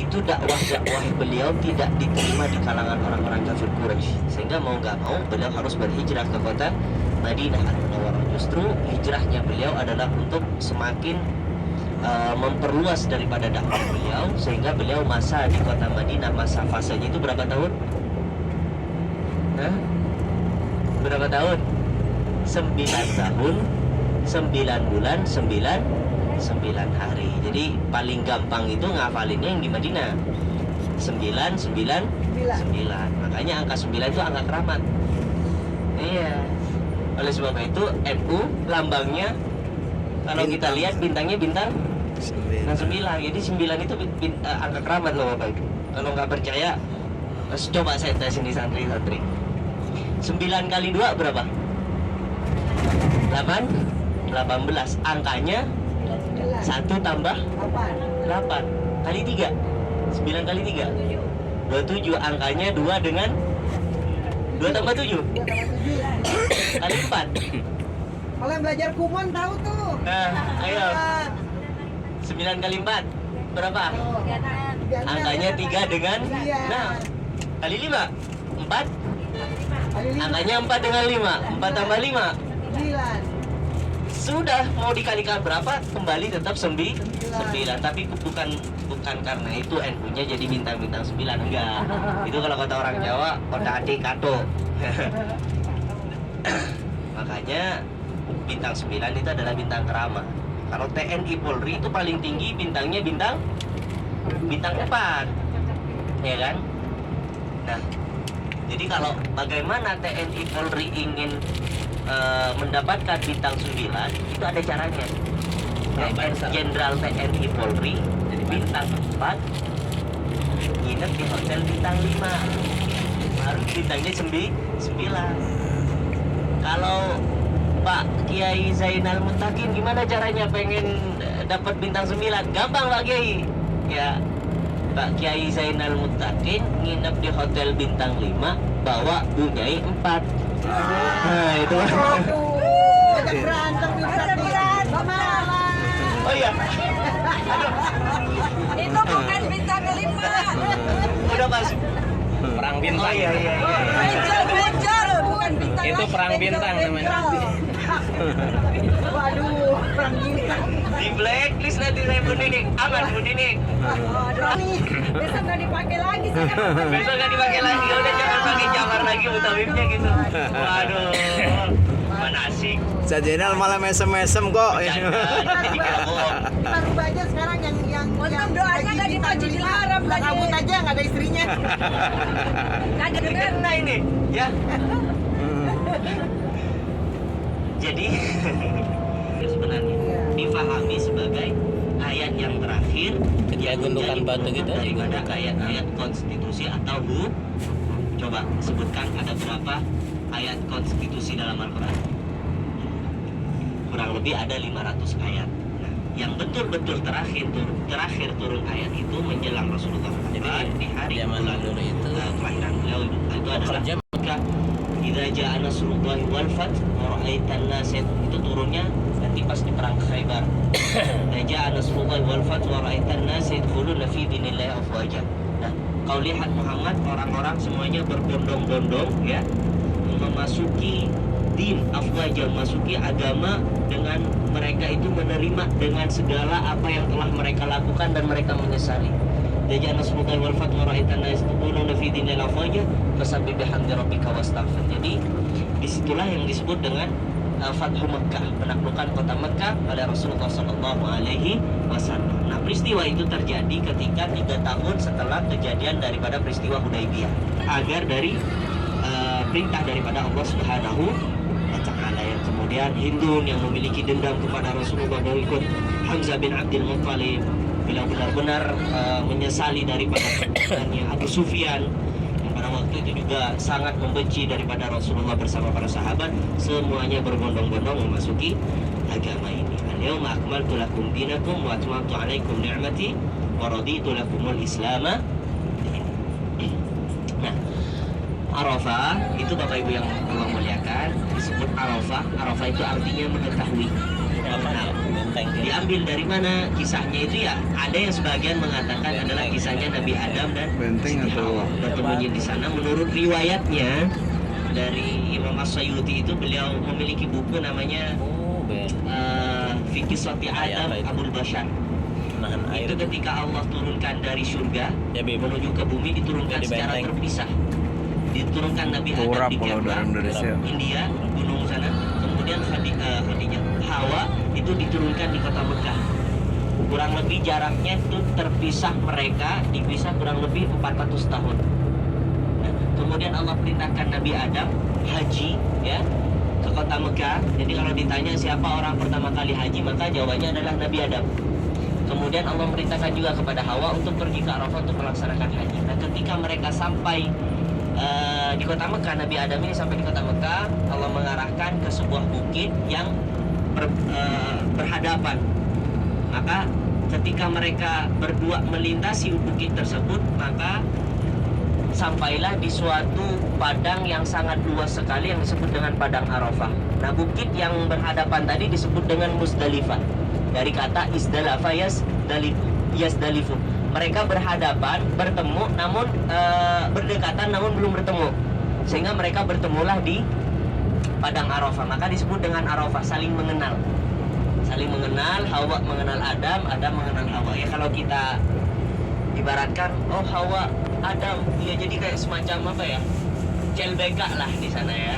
itu dakwah beliau tidak diterima di kalangan orang-orang kafir Quraisy, sehingga mau nggak mau beliau harus berhijrah ke kota Madinah Al-Munawwarah. Justru hijrahnya beliau adalah untuk semakin memperluas daripada dakwah beliau, sehingga beliau masa di kota Madinah, masa fasenya itu berapa tahun? Hah? Berapa tahun? 9 tahun, 9 bulan, 9 hari. Jadi paling gampang itu ngafalinnya yang di Madinah. 9. Makanya angka 9 itu angka keramat. Iya. Oleh sebab itu NU lambangnya, kalau kita lihat bintangnya bintang 9. Jadi 9 itu angka keramat loh Bapak Ibu. Kalau nggak percaya, coba saya tes ini santri-santri. 9 kali 2 berapa? 18. Angkanya 1 tambah 8 kali 3. 9 kali 3 27. Angkanya 2 dengan 2 tambah 7 kali 4. Kalau yang belajar kumon tahu tuh. Nah, ayo. 9 kali 4 berapa? Angkanya 3 dengan nah kali 5 4. Angkanya 4 dengan 5. 4 tambah 5 9. Sudah, mau dikalikan berapa kembali tetap 9. Tapi bukan karena itu NU-nya jadi bintang-bintang 9, enggak. Itu kalau kata orang Jawa kota adik kato. Makanya bintang 9 itu adalah bintang keramat. Kalau TNI Polri itu paling tinggi bintangnya bintang 4, ya kan? Nah, jadi kalau bagaimana TNI Polri ingin mendapatkan bintang 9, itu ada caranya. Jenderal TNI Polri bintang 4 nginep di hotel bintang 5, harus bintangnya 9. Kalau Pak Kiai Zainal Muttaqin gimana caranya pengen dapat bintang 9? Gampang Pak Kiai. Ya, Pak Kiai Zainal Muttaqin nginep di hotel bintang 5, bawa bunyai 4. Nah, itu. Ajak berantem nih Ustaz. Mama. Oh iya. Itu bukan bintang 5. Udah Mas. Perang bintang. Oh iya. Bocor, bukan bintang. Itu perang bintang namanya. Waduh, perang bintang. Di blacklist nanti saya Bu Ninik. Aman Bu Ninik. Besok nggak dipakai lagi. Besok nggak dipakai lagi. Udah jangan pakai jamar lagi mutawifnya gitu. Waduh. Mana asik. Sajenal malah mesem-mesem kok. Baru aja sekarang yang Untung doanya nggak di Masjidil Haram tadi. Rambut aja nggak ada istrinya. Nggak ada dengar. Kena ini, ya. Jadi sebenarnya difahami sebagai ayat yang terakhir Kayak gundukan batu gitu aja, daripada ayat-ayat konstitusi atau coba sebutkan ada berapa ayat konstitusi dalam Al-Quran? Kurang lebih ada 500 ayat. Nah, yang betul-betul terakhir turun ayat itu menjelang Rasulullah wafat di hari zaman bulan dulu itu kelahiran beliau itu adalah kerja. Idza ja'a nasrullahi wal fath wa ra'aitan nas, itu turunnya nanti pas di perang Khaybar. Idza ja'a nasrullahi wal fath wa ra'aitan nas yadkhuluna fi dinillahi afwaja. Nah, kau lihat Muhammad, orang-orang semuanya berbondong-bondong ya memasuki din afwaja, memasuki agama dengan mereka itu menerima dengan segala apa yang telah mereka lakukan dan mereka menyesali. Idza nasrullahi wal fath wa ra'aitan nas yadkhuluna fi dinillahi afwaja fasabbih bihamdi rabbika wastaghfir. Jadi disitulah yang disebut dengan Fathu Mekkah, penaklukan kota Mekkah oleh Rasulullah Sallallahu Alaihi Wasallam. Nah, peristiwa itu terjadi ketika 3 tahun setelah kejadian daripada peristiwa Hudaybiyah, agar dari perintah daripada Allah Subhanahu wa Ta'ala. Yang kemudian Hindun yang memiliki dendam kepada Rasulullah dan ikut Hamzah bin Abdul Muttalib, beliau benar-benar menyesali daripada keputusannya. Abu Sufyan yang pada waktu itu juga sangat membenci daripada Rasulullah bersama para sahabat, semuanya berbondong-bondong memasuki agama ini. Al-yawma akmaltu lakum dinakum wa atmamtu 'alaikum ni'mati wa raditu lakumul Islam. Nah, Arafah itu Bapak Ibu yang Allah muliakan disebut Arafah. Arafah itu artinya mengetahui. Nah, diambil dari mana kisahnya itu ya? Ada yang sebagian mengatakan adalah kisahnya Nabi Adam dan Benteng Siti atau- Hawa bertemunya di sana. Menurut riwayatnya dari Imam As-Sayuti itu beliau memiliki buku namanya Oh, Fikih Soti Ayat Adam itu. Abul Bashar. nahan air. Itu ketika Allah turunkan dari surga Ya, Bib. menuju ke bumi diturunkan Jadi secara benteng. terpisah. Diturunkan Nabi Adam Turap di kalau Kepra, dari Indonesia. India, gunung sana. Kemudian Khadijah, Hawa itu diturunkan di kota Mekah. Kurang lebih jaraknya itu terpisah, mereka dipisah kurang lebih 400 tahun. Nah, kemudian Allah perintahkan Nabi Adam haji ya ke kota Mekah. Jadi kalau ditanya siapa orang pertama kali haji, maka jawabannya adalah Nabi Adam. Kemudian Allah merintahkan juga kepada Hawa untuk pergi ke Arafah untuk melaksanakan haji. Nah, ketika mereka sampai di kota Mekah, Nabi Adam ini sampai di kota Mekah, Allah mengarahkan ke sebuah bukit yang berhadapan. Maka ketika mereka berdua melintasi bukit tersebut, maka sampailah di suatu padang yang sangat luas sekali yang disebut dengan padang Arafah. Nah, bukit yang berhadapan tadi disebut dengan Musdalifah. Dari kata Isdalafa Yasdalifu. Mereka berhadapan, bertemu, namun berdekatan, namun belum bertemu. Sehingga mereka bertemulah di padang Arafah. Maka disebut dengan Arafah, saling mengenal. Saling mengenal, Hawa mengenal Adam, Adam mengenal Hawa. Ya kalau kita ibaratkan, oh Hawa, Adam, ya jadi kayak semacam apa ya? CLBK lah di sana ya.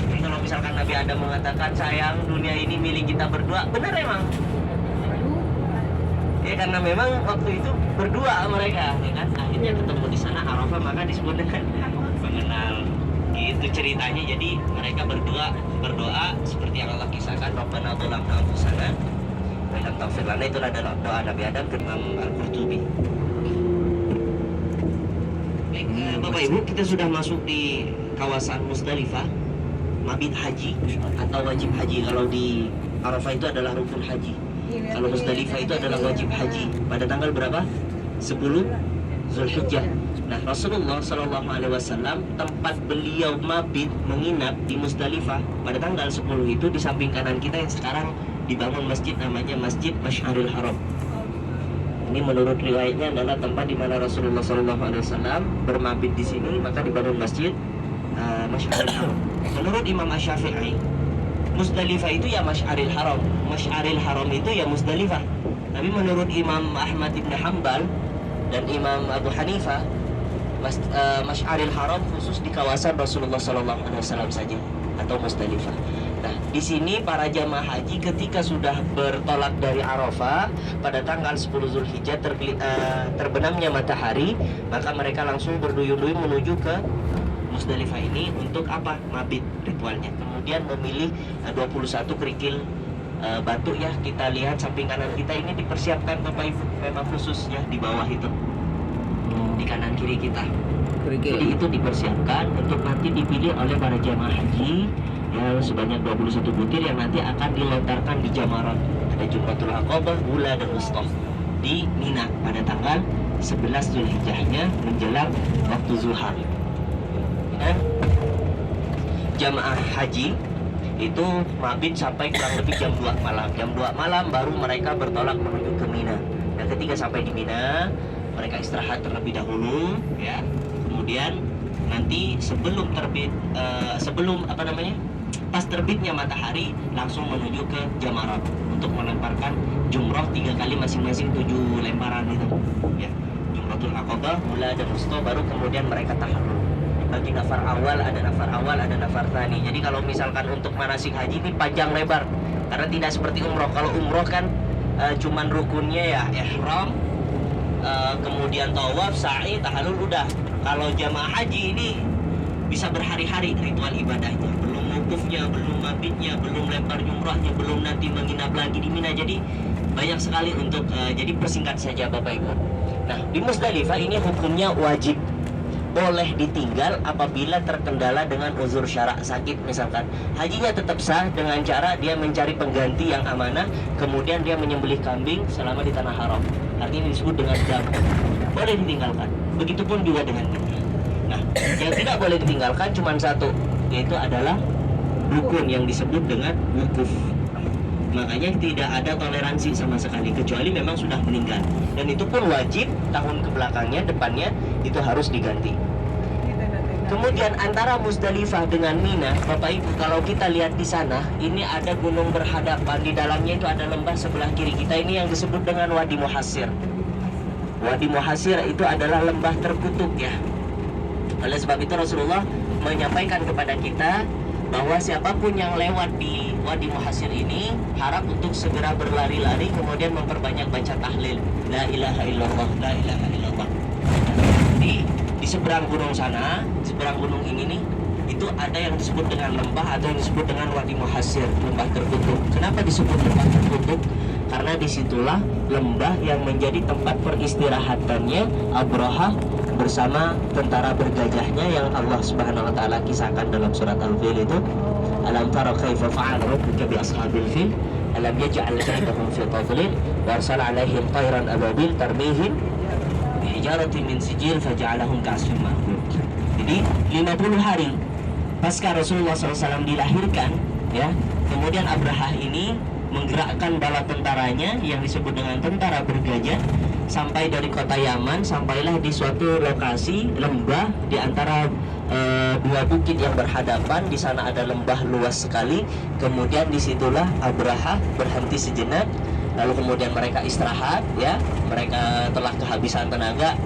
Jadi kalau misalkan Nabi Adam mengatakan sayang dunia ini milik kita berdua, benar emang. Ya karena memang waktu itu berdua mereka, ya kan? Akhirnya ketemu di sana Arafah, maka disebut dengan mengenal. Gitu ceritanya. Jadi mereka berdoa seperti yang Allah kisahkan, Rabbana dzalamna anfusana wa lam taghfir lana, itulah doa Nabi Adam ke Imam Al-Qurtubi. Baik, Bapak Ibu, kita sudah masuk di kawasan Musdalifah, mabit haji atau wajib haji. Kalau di Arafah itu adalah rukun haji. Kalau Musdalifah itu adalah wajib haji. Pada tanggal berapa? 10 Zulhijjah. Nah, Rasulullah Shallallahu Alaihi Wasallam tempat beliau mabit menginap di Musdalifah pada tanggal 10 itu di samping kanan kita yang sekarang dibangun masjid namanya Masjid Masy'aril Haram. Ini menurut riwayatnya adalah tempat di mana Rasulullah Shallallahu Alaihi Wasallam bermabit di sini, maka dibangun Masjid Masy'aril Haram. Menurut Imam Asy-Syafi'i, Musdalifah itu ya Masy'aril Haram. Masy'aril Haram itu ya Musdalifah. Tapi menurut Imam Ahmad bin Hanbal dan Imam Abu Hanifah, Masy'aril Haram khusus di kawasan Rasulullah SAW saja atau Musdalifah. Nah, di sini para jamaah haji ketika sudah bertolak dari Arafah pada tanggal 10 Zulhijjah terbenamnya matahari, maka mereka langsung berduyun-duyun menuju ke Musdalifah ini untuk apa? Mabit ritualnya. Kemudian memilih 21 kerikil batu ya, kita lihat samping kanan kita ini dipersiapkan Bapak Ibu, memang khusus ya di bawah itu, di kanan kiri kita. Jadi itu dipersiapkan untuk nanti dipilih oleh para jamaah haji ya, sebanyak 21 butir yang nanti akan dilontarkan di Jamarat. Ada Jumratul Aqabah, Ula dan Wusta di Mina pada tanggal 11 Zulhijjahnya menjelang waktu zuhar. Dan jamaah haji itu mabit sampai kurang lebih jam 2 malam. Jam 2 malam baru mereka bertolak menuju ke Mina. Dan ketika sampai di Mina, mereka istirahat terlebih dahulu ya. Kemudian nanti sebelum terbit pas terbitnya matahari langsung menuju ke Jamarat untuk melemparkan jumroh 3 kali masing-masing 7 lemparan itu ya. Jumratul Aqabah, Ula dan Wusta, baru kemudian mereka tahallul. Bagi nafar awal, ada nafar tsani. Jadi kalau misalkan untuk manasik haji ini panjang lebar, karena tidak seperti umroh. Kalau umroh kan cuman rukunnya ya ihram, kemudian tawaf, sa'i, tahallul, udah. Kalau jamaah haji ini bisa berhari-hari ritual ibadahnya, belum wukufnya, belum mabitnya, belum lempar jumrahnya, belum nanti menginap lagi di Mina. Jadi banyak sekali untuk jadi persingkat saja Bapak Ibu. Nah, di Musdalifah ini hukumnya wajib. Boleh ditinggal apabila terkendala dengan uzur syara, sakit misalkan. Hajinya tetap sah dengan cara dia mencari pengganti yang amanah, kemudian dia menyembelih kambing selama di tanah haram. Artinya disebut dengan jam. Boleh ditinggalkan. Begitupun juga dengan ini. Nah, yang tidak boleh ditinggalkan cuma satu, yaitu adalah rukun yang disebut dengan wukuf. Makanya tidak ada toleransi sama sekali kecuali memang sudah meninggal. Dan itu pun wajib tahun kebelakangnya, depannya itu harus diganti. Kemudian antara Musdalifah dengan Mina, Bapak Ibu, kalau kita lihat di sana, ini ada gunung berhadapan, di dalamnya itu ada lembah sebelah kiri kita, ini yang disebut dengan Wadi Muhassir. Wadi Muhassir itu adalah lembah terkutuk ya. Oleh sebab itu Rasulullah menyampaikan kepada kita bahwa siapapun yang lewat di Wadi Muhassir ini harap untuk segera berlari-lari, kemudian memperbanyak baca tahlil, la ilaha illallah, la ilaha illallah. Di seberang gunung sana, seberang gunung ini nih, itu ada yang disebut dengan lembah atau yang disebut dengan Wadi Muhassir, lembah terkutuk. Kenapa disebut lembah terkutuk? Karena disitulah lembah yang menjadi tempat peristirahatannya Abrahah bersama tentara bergajahnya yang Allah Subhanahu wa taala kisahkan dalam surat Al-Fil itu. Alam tara kaifa fa'ala rabbuka bi ashabil fil alam yaj'al kaydahum fi tadlil wa arsala 'alaihim tayran ababil tarmihim bihijaratin min sijil faja'alahum ka'asfin ma'kul. Jadi 50 hari pasca Rasulullah SAW dilahirkan ya, kemudian Abrahah ini menggerakkan bala tentaranya yang disebut dengan tentara bergajah sampai dari kota Yaman, sampailah di suatu lokasi lembah di antara dua bukit yang berhadapan. Di sana ada lembah luas sekali. Kemudian disitulah Abrahah berhenti sejenak, lalu kemudian mereka istirahat ya, mereka telah kehabisan tenaga.